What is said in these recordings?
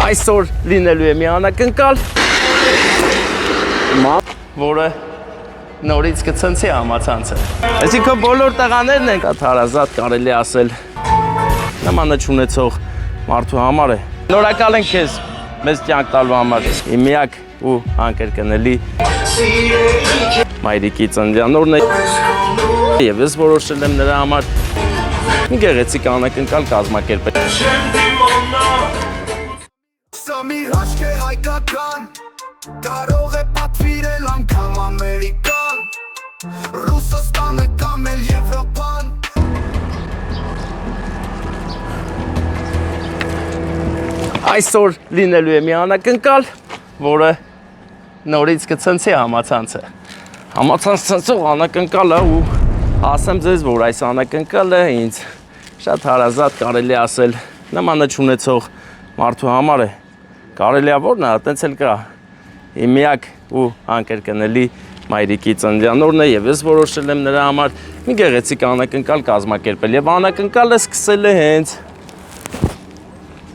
Այսօր լինելու է մի անակնկալ, որը նորից կցնցի համացանցը։ Այսինքն բոլոր տղաներն են հարազատ կարելի ասել նմանը չունեցող մարդու համար է։ Նորակալ ենք քեզ մեզ կյանք տալու համար։ Իմ միակ ու անկրկնելի մայրիկի ծննդյան օրն է։ Եվ ես որոշել եմ նրա համար մի գեղեցիկ անակնկալ կազմակերպել։ Սա մի հաշկ է հայկական, կարող է պատվիրել անգամ ամերիկան, Ռուսաստանը կամ էլ Եվրոպան։ Այսօր լինելու է մի անակնկալ, որը նորից կցնցի համացանցը։ Համացանց ցնցող անակնկալը ու ասեմ ձեզ, որ այս անակնկալը ինձ շատ հարազատ կարելի ասել նմանը չունեցող մարդու համար է։ Կարելի է որն է, այտենց էլ կա։ Իմ միակ ու անկրկնելի մայրիկի ծննդյան օրն է, եւ ես որոշել եմ նրա համար մի գեղեցիկ անակնկալ կազմակերպել։ Եվ անակնկալը սկսել է հենց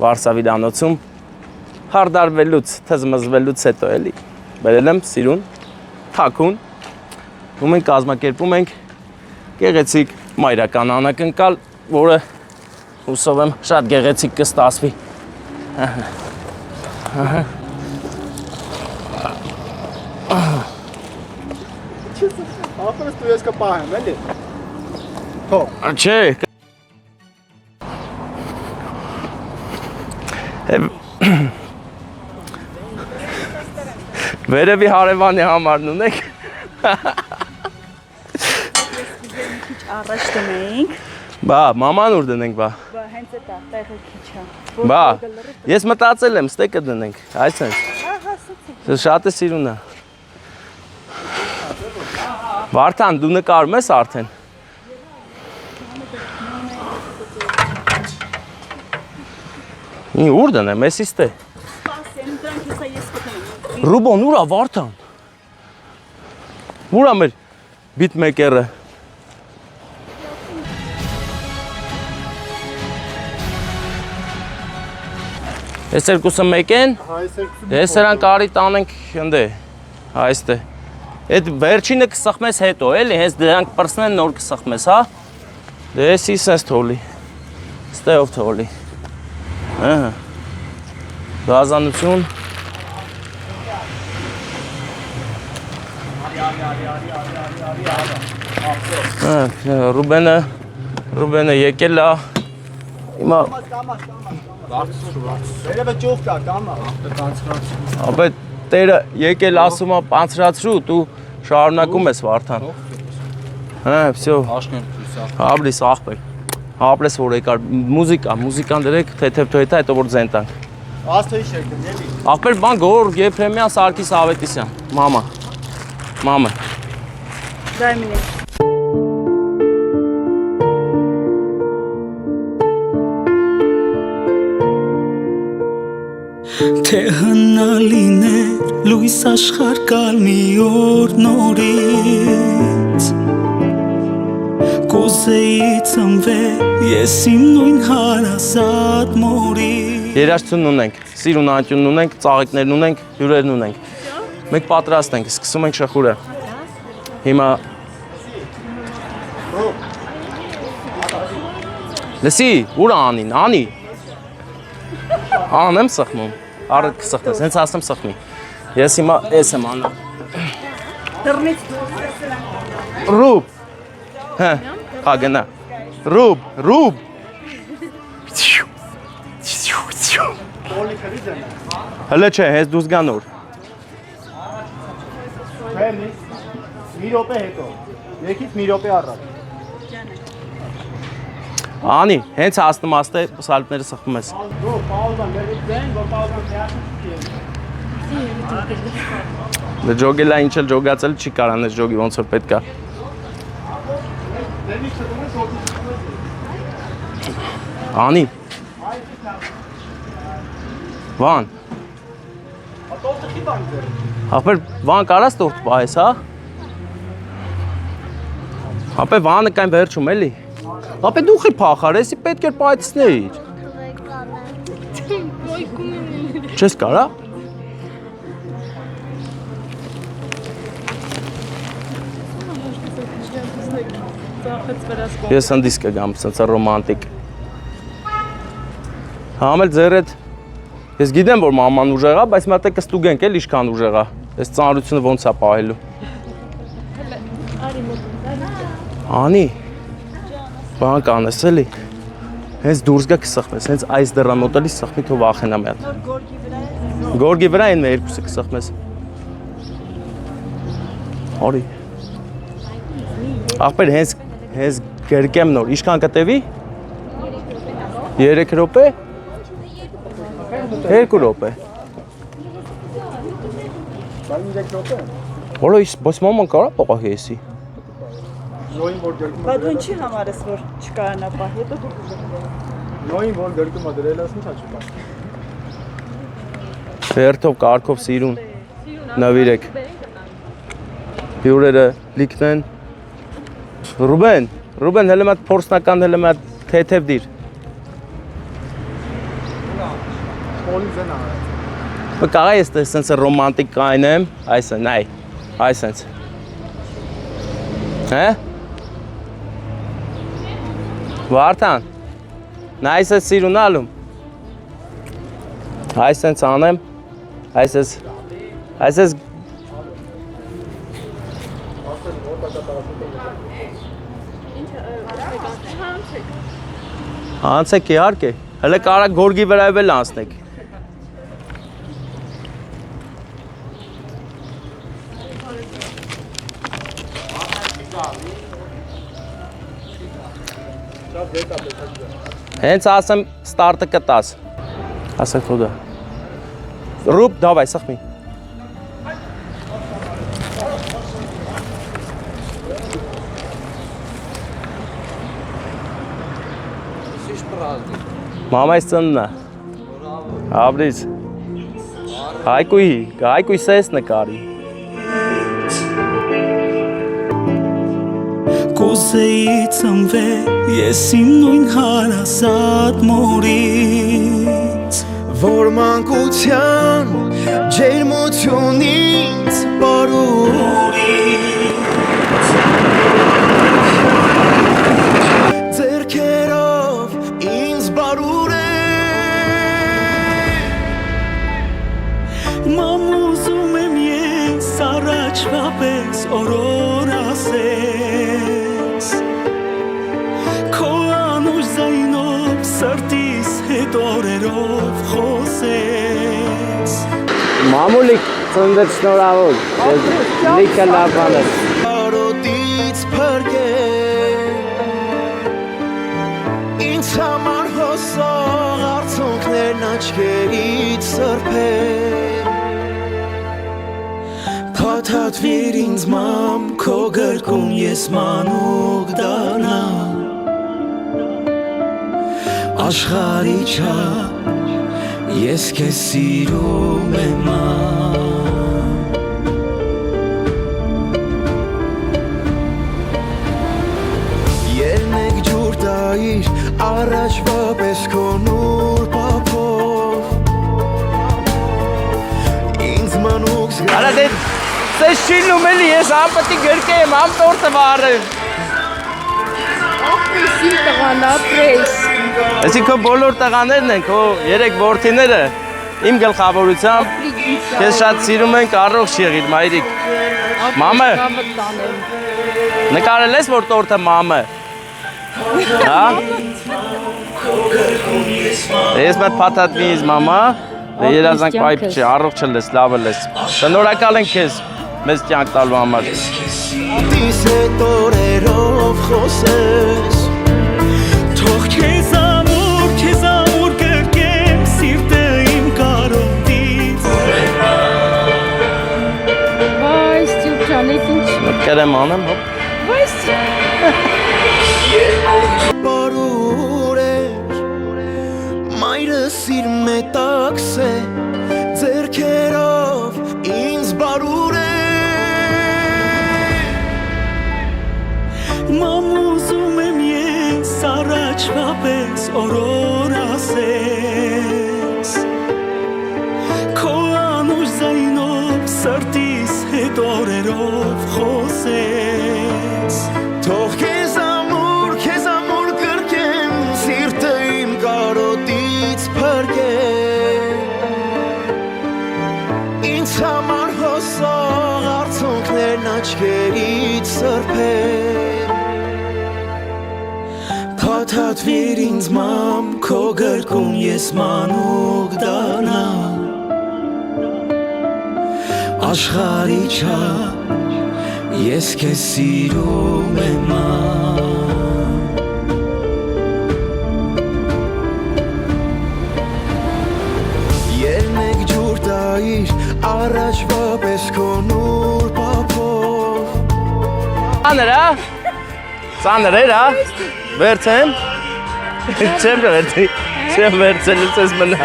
Վարշավիդանոցում հարդարվելուց, թզմզվելուց հետո էլի։ Բերել եմ սիրուն, թաքուն, ու մենք կազմակերպում ենք գեղեցիկ մայրական անակնկալ, որը հուսով եմ շատ գեղեցիկ կստացվի։ Ապրես դու ես կպահեմ, էլի։ Թող։ Չէ։ Վերևի հարևանի համարն ունեք։ Առաջ դնենք։ Բա, մաման ուր դնենք, բա։ Բա հենց էտա տեղը քիչ է։ Բա, ես մտածել եմ, ստեկը դնենք, այսպես։ Ահա, ասեցի։ Շատ է սիրուն է։ Վարդան, դու նկարում ես արդեն։ Ուր դնեմ, ես իստե։ Սպասեմ, դրանք հեսա ես կդնեմ։ Ռուբոն, ուր է Վարդան։ Ուր է մեր բիթմեյքերը։ Ես երկուսը մեկ են, ես սրանք արի տանենք ընդե, այստե։ Այդ վերջինը կսխմես հետո, էլի, հենց դրանք պրսնեն նոր կսխմես, հա։ Դե եսի սենց թոլի, ստեով թոլի։ Գազանություն։ Ռուբենը եկել է, հիմա Վերևը ճոխ կա, կամա։ ապե տերը եկել ասում է պանցրացրու, դու շարունակում ես Վարդան։ Հա, վсё։ Հաբլիս ախպեր։ Հաբլես որ եկար մուզիկան դրեք, թեթև թույթա, հետո որ ձեն տանք։ Աստղի շերքն, էլի։ Ախպեր բան Գոր Եփրեմյան Սարգիս Ավետիսյան։ Մամա։ Դայ մինե։ Թե հնալիներ լույս աշխարհ կալ մի օր նորից Կուզեի ծնվել ես իմ նույն հարազատ մորից Երաժշտություն ունենք, սիրուն անկյուն ունենք, ծաղիկներն ունենք, հյուրերն ունենք։ Մենք պատրաստ ենք, սկսում ենք շախուրը։ Հիմա Լսի, ուր անին, անի։ Անեմ սխմում, առդ կսխտես, հենց ասեմ սխմի։ Ես հիմա ես եմ անում։ Դռնից Ռուբ, հա, գնա, Ռուբ, հլը չէ, հենց դուս գան որ։ Վերնի, մի րոպե հետո, երկից մի րոպե առաջ։ Անի, հենց հասնում աստե սալպները սխվում ես։ Դու պաուզան, վերից դեն, որ պաուզան թեաշն Դե ջոգելա ինչ էլ ջոգացել չի կարան ես ջոգի ոնց որ պետք է։ Անի։ Վան։ Ապեր վան կարաս տորտ պահես, հա։ Ապեր վանը կայն վերջում էլի։ Ապեր դու խի փախար, եսի պետք էր պայցնեիր։ Չես կարա։ Ես հանդիս կգամ, սենց ռոմանտիկ։ Համ էլ ձեր հետ, ես գիտեմ, որ մաման ուժեղ է, բայց մատե կստուգենք էլ իշքան ուժեղ է։ Ես ծանրությունը ոնց է պահելու։ Անի, բան կանես էլի, հենց դուրս գա կսխմես, հենց այս դրանոտալի սխմի թող վախենա մի հատ։ Գորգի վրա են մեր երկուսը կսխմես։ Արի։ Աղբեր հենց գրկեմ նոր, իշքան կտևի։ 3 րոպե։ 2 րոպե։ Որո բայց մաման կարա պողա հեսի։ Բա դու ինչի համար ես որ չկարանա պահ, հետո դու Նոյին որ գրկում է դրել ասում չա չկա։ Վերթով կարգով սիրուն նվիրեք։ Հյուրերը լիքնեն։ Ռուբեն, հələ մատ փորձնական հələ մատ թեթև դիր։ Խոլի զենա։ Կարա ես սենց ռոմանտիկ կայնեմ, այս են, այ, այս ենք։ Հե? Վարդան, նա այս ես սիրուն ալում։ Այս ենք անեմ, այս ես Անցեք իհարկե, հələ կարա գորգի վրայով էլ անցնեք։ Հենց ասեմ ստարտը կտաս։ Ասեք խոդը։ Ռուբ, դավայ, սխմի։ Մամայս ծննն է։ Աբրիզ։ Հայկույի սես նկարի։ Կուզեի ծնվել ես իմ նույն հարազատ մորից Որ մանկության ջերմությունից բարուրից Ձերքերով ինձ բարուրել Մամ ուզում եմ ես առաջվա պես օրոր ասես Քո անուշ զայնով սրտիս հետ օրերով խոսես Մամուլիկ ծնվեց շնորհավոր, լիքը լավ բաներ։ Արոտից փրկել Ինձ համար հոսող արցունքներն աչքերից սրբել Փաթաթվիր ինձ մամ, քո գրկում ես մանուկ դառնամ Աշխարհի չափ ես քեզ սիրում եմ Երնեք ջուր տայիր առաջվա պես քո նուր պապով Ինձ մանուկ Արա դե սես շիլնում էլի, ես ամպտի գրկեմ, ամտորտը վարեմ։ Ապրեսի տղան, ապրես։ Այսի քո բոլոր տղաներն են, քո 3 որդիները, իմ գլխավորությամբ, քեզ շատ սիրում ենք, առողջ եղիր, մայրիկ։ Մամը, նկարել ես, որ տորտը մամը։ Հա? Ես մետ պաթաթվի ինձ մամա, երազանք պայպ չի, առողջ ես, լավ ես։ Շնորհակալ ենք քեզ, մեզ կյանք տալու համար։ Տիս հետ օրերով խոսես Թող քեզ ամուր գրկեմ սիրտը իմ կարոտից Վայ, Ստյուպ ջան, այդ ինչ։ Կերեմ անեմ, հոպ։ Վայ, Բարուր էր Մայրս իր մետաքս է ձերքերով ինձ բարուր է Մամ ուզում եմ ես առաջվա պես օրոր ասես Սրտիս հետ օրերով խոսես Թող քեզ ամուր կրկեմ Սիրտը իմ կարոտից փրկեմ Ինձ համար հոսող արցունքներն աչքերից սրբեմ Փաթաթվիր ինձ մամ քո գրկում ես մանուկ դառնամ Աշխարհի չափ ես քեզ սիրում եմ Ելնեք ջուր տայիր առաջվա պես քո նուր պապով Ծանր, հա? Ծանր էր, հա? Վերցեմ? Չեմ վերցի, չեմ վերցել, ես մնա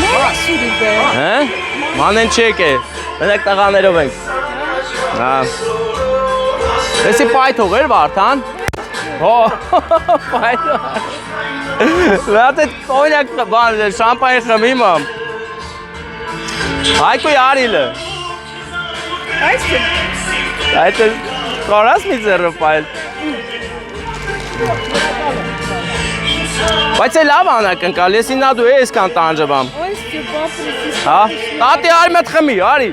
Մերը շիրի դե։ Հա? Մանեն չեք է, մենակ տղաներով ենք Հա Եսի պայթող էր վարդան? Հո, պայթող Վատ էտ կոնյակ շամպայն խմի մամ Հայկույ արիլը Այս չէ։ Այդ է կարաս մի ձերով պայլ Բայց է լավ անակ ընկալ, եսի նա դու ես կան տանջվամ Այս չէ պապրիսի։ Հա, տատի արի մետ խմի, արի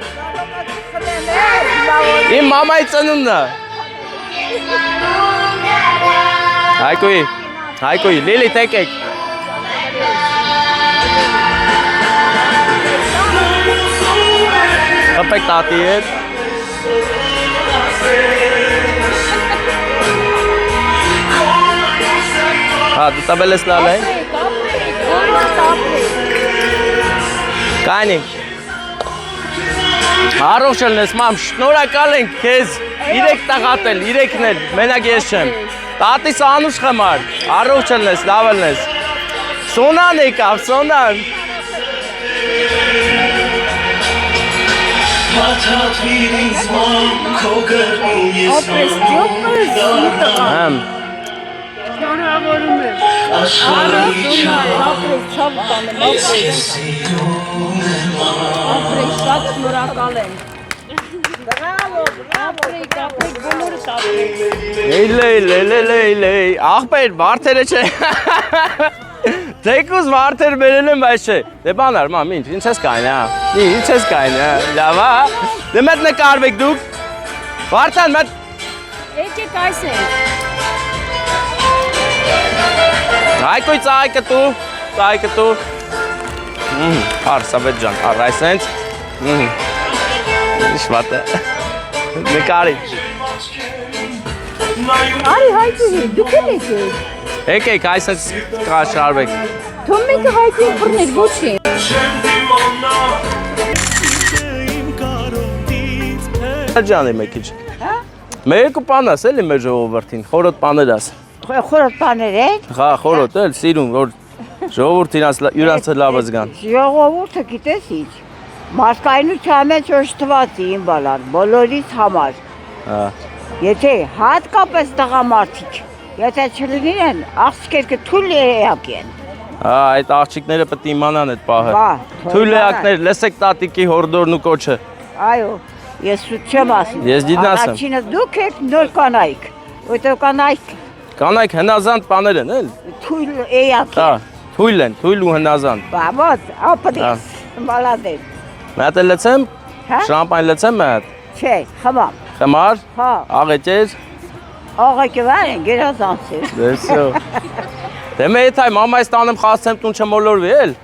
Իմ մամայի ծնունն է Հայկույ, լիլի տեկեք Խպեք տատի հետ Հա, դու տաբել ես լալ է Կանիկ Առողջ ելնես մամ, շնորհակալ ենք քեզ 3 տաղատել, 3-ն էլ, մենակ ես չեմ Տատիս անուշ խմար, առողջ ելնես, լավ ելնես Սոնան եկավ, Սոնան Փաթաթվիր ինձ մամ քո գրկում ես Ապրես ճոպս տղա։ Համ Շնորհավորում եմ։ Աշխարհի չափ Ապրես չափ տանեմ, ապրես։ Ապրես շատ շնորհակալ եմ։ Բրավո, ապրեք, բոլորը Էյ, աղբեր, վարդերը չէ Թեկուզ վարդեր բերել եմ, բայց չէ Դե բանար, մամ, ինչ ես կային, հա Ինչ ես կային, հա, լավ, հա Դե մետ նկարվեք դուք Վարդան, մետ Եկեք այս ենք։ Հայկույ ծայկը դուԱր, Սավետ ջան, առ այս ենք Ինչ վատ է Նկարի Արի հայցուհի, դուք էլ եկեք։ Եկեք, այս ենք կաշարվեք Թող մեկը հայցուհի բռներ, ոչի։ իմ կարոտից Ջանի մեկիչ Մեր երկու պան աս էլի մեր ժողովորդին, խորոտ պաներ աս Խորոտ բաներ են։ Հա, խորոտ էլ, սիրում, որ ժողովորդին յուրանցը լավ զգան Ժողովուրդը գիտես ինչ։ Մարդկայնության մեջ օժտված իմ բալան, բոլորից համար։ Հա Եթե հատկապես տղամարդիկ, եթե չլինեն, աղջիկները թույլ էակ են։ Հա, այդ աղջիկները պետք է իմանան այդ պահը Բա, Թույլ էակներ, լսեք տատիկի հորդորն ու կոչը Այո, ես սուտ չեմ ասում։ Ես դիդն ասեմ։ Առաջինը դուք եք նոր կանայք, որտեղ կանայք Կանայք հնազանդ պաներ են, էլ թույլ էակ Հա, են։ թույլ են, թույլ ու հնազանդ Բաբոց, ապրես, մալադես։ Մի հատ էլ լցեմ, Հա։ շամպայն լցեմ մի հատ Չէ, խմամ։ Խմար, Հա, աղեջեր, աղակը վար են, գերազանցեր։ դեսո Դե մի եթայ, մամայս տանեմ խասեմ տուն չմոլորվի էլ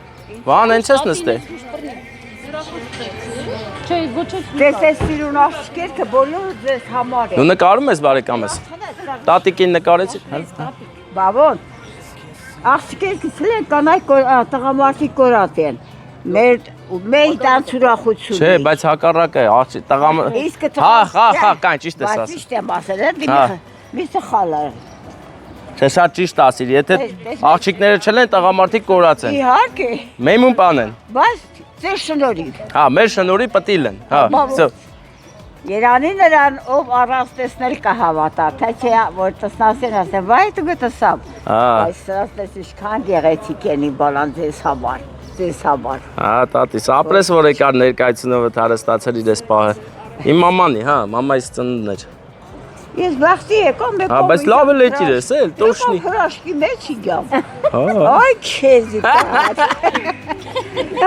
Վան են չես նստե Չէ, ոչ ոչ։ Տեսես սիրուն աղջիկերը բոլորը ձեզ համար Դու են։ նկարում ես բարեկամս Տատիկին նկարեցի Բավոն, աղջիկերը չլեն կանայք տղամարդիկ կորած են։ Մեր տանց ուրախություն Չէ, բայց հակառակ է, տղամ Իսկ Հա, կան, ճիշտ ես Բայց ասում ճիշտ եմ ասել, Հա։ մի սխալ է։ Չէ, շատ ճիշտ ասիր, եթե աղջիկները չլեն, տղամարդիկ կորած են Իհարկե, Մեմուն պան են բայց ձեր շնորհիվ։ Հա, մեր շնորհի պետք են Հա, Բավոն։ Երանի նրան, ով առանց տեսնել կհավատա, թե չէ, որ տեսնասեն ասեն, վայ դու գտեսամ։ Հա, Այս սրաստես ինչքան գեղեցիկ են իմ բալան ձեզ համար։ ձեզ համար։ Հա, տատիս, ապրես որ եկար ներկայացնողը հարստացել իր էս պահը։ Իմ մամանի, հա, մամայիս ծնունդն էր։ Ես բախտի եկամ մեկ Հա, բայց լավ է լեքիր ես, էլ, տոշնի։ Եկամ հրաշքի մեջ իգամ։ Հա։ Այ քեզի։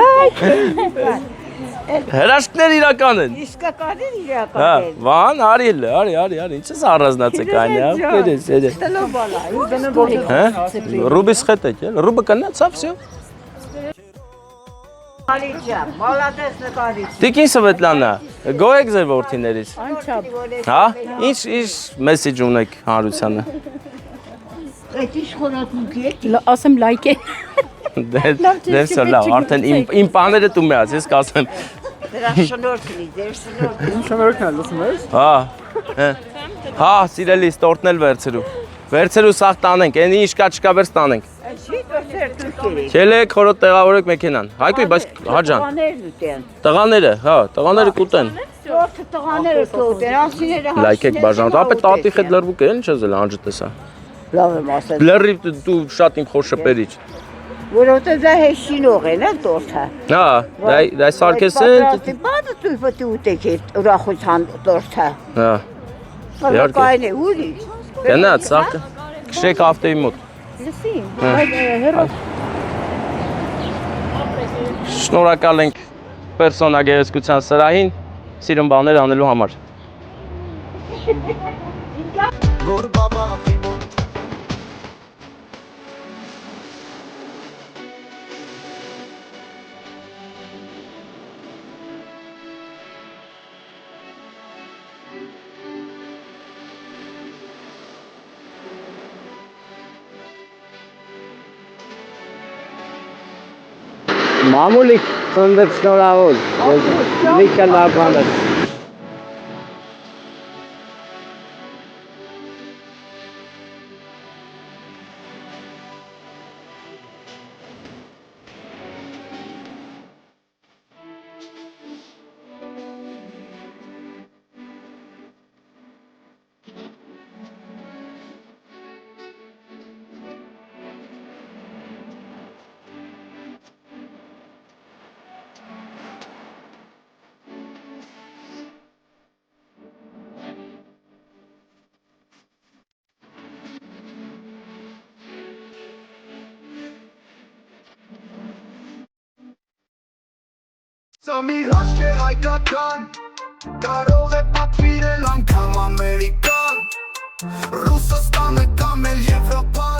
Այ քեզի։ Հրաշքներ իրական են։ Իսկական են Հա, իրական։ վան, արի, ինչ ես առանձնացեք այն, հա, կերես, էլի։ Տլոբալա, Հա, Ռուբիս հետ եք, էլ, Ռուբը կնացավ, всё։ Ալիջան, մալադես նկարիչ։ Տիկին Սվետլանա, գոյեք ձեր որդիներից։ Անչափ։ Հա, ինչ մեսեջ ունեք հանրությանը։ Այդ ինչ խորատունք է։ Ասեմ լայք է։ Դες լավ, արդեն իմ բաները դու մեած, ես կասեմ։ Դրա շնորհքնի, ձեր շնորհքն։ Ինչ շնորհքն է, լսում ես։ Հա, սիրելիս, տորտն էլ վերցրու սաղ տանենք, այն ինչ կա չկա վերց տանենք։ Չի դրսեր դուքերի։ Չելեք, խորոտ տեղավորեք մեքենան։ Հայկույ, բայց հաջան։ Տղաներն ուտեն։ Տղաները, հա, տղաները կուտեն։ Որթը տղաները կուտեն, ասիները Լայքեք բաժանოთ, ապե տատի հետ լրվուկ է, ինչ ես էլ անջը տեսա։ Լավ եմ ասել։ Լրի դու շատ իմ խոշպերիչ։ Որովհետև դա հեշինող է, նա տորթը։ Հա, դա սարքեսեն։ Բանը դու պետք է ուտեք այդ ուրախության տորթը։ Հա, իհարկե։ Կային է ուրիշ։ Գնաց, սարքը։ Քշեք ավտոյի մոտ։ Լսի, հեռու։ Շնորհակալ ենք պերսոնագեղեցկության սրահին սիրուն բաներ անելու համար։ Որ բաբա Մամուլիկ, ծնվեց շնորհավոր, լիքը լավ բաներ։ Սամի հաշկե հայկական Կարող է պատվիրել անգամ ամերիկան Ռուսաստանը կամ էլ Եվրոպան